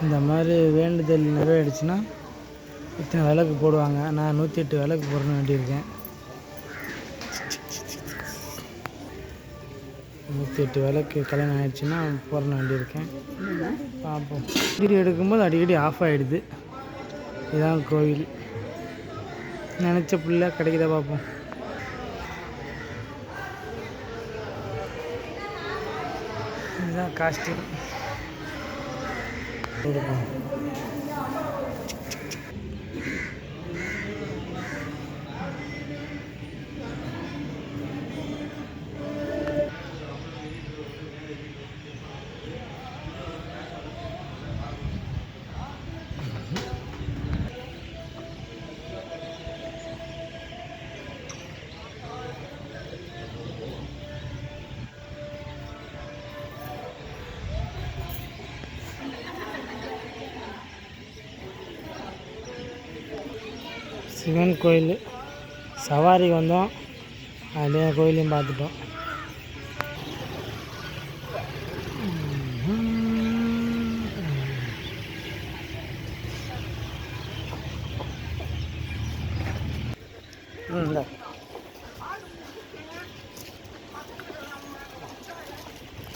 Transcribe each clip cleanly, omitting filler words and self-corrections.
இந்த மாதிரி வேண்டுதல் நிறைவேறிடுச்சுன்னா இத்தனை விளக்கு போடுவாங்க. நான் 108 விளக்கு போடணும்னு வேண்டியிருக்கேன். 108 விளக்கு கல்யாணம் ஆகிடுச்சுன்னா போடணும் வேண்டியிருக்கேன். பார்ப்போம். வீடியோ எடுக்கும்போது அடிக்கடி ஆஃப் ஆகிடுது. இதுதான் கோவில். நினச்ச புள்ள கிடைக்குதா பார்ப்போம். இதுதான் காஸ்டியூம். சிவன் கோயில் சவாரிக்கு வந்தோம். அப்படியே கோயிலையும் பார்த்துட்டோம்.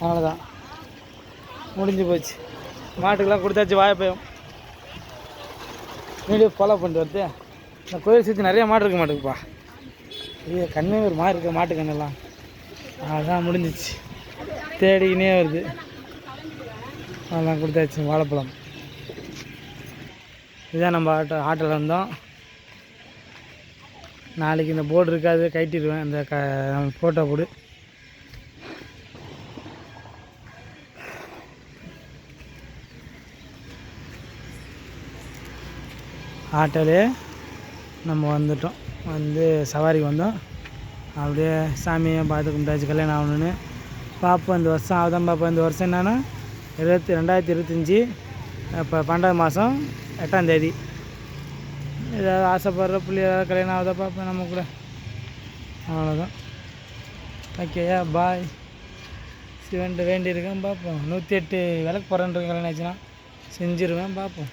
அவ்வளோதான், முடிஞ்சு போச்சு. மாட்டுக்கெல்லாம் கொடுத்தாச்சு. வாழைப்பயம் வீடியோ ஃபாலோ பண்ணிட்டு வருது. இந்த கோயில் சுற்றி நிறைய மாடு இருக்க மாட்டேங்குப்பா. இது கண்ணே ஒரு மாதிரி இருக்க மாட்டு கண்ணெல்லாம். அதுதான் முடிஞ்சிச்சு. தேடிக்கினே வருது. அதெல்லாம் கொடுத்தாச்சு. வாழைப்பழம் இதுதான் நம்ம ஆட்டோவில் இருந்தோம். நாளைக்கு இந்த போர்டு இருக்காது, கட்டிடுவேன். இந்த ஃபோட்டோ போடு. ஆட்டோலே நம்ம வந்துட்டோம். வந்து சவாரிக்கு வந்தோம். அப்படியே சாமியை பார்த்து கும்பிட்டாச்சு. கல்யாணம் ஆகணுன்னு பார்ப்போம். இந்த வருஷம் ஆகுதான் பார்ப்போம். இந்த வருஷம் என்னென்னா 2025 இப்போ 12 மாதம் 8ஆம் தேதி. ஏதாவது ஆசைப்படுற புள்ளி ஏதாவது கல்யாணம் ஆகுதா பார்ப்பேன் நம்ம கூட. அவ்வளோதான். ஓகேயா, பாய். சிவன்ட்டு வேண்டியிருக்கேன். பார்ப்போம். 108 விளக்கு போகிறேன்ட்டு கல்யாணம் ஆச்சுன்னா செஞ்சுருவேன். பார்ப்போம்.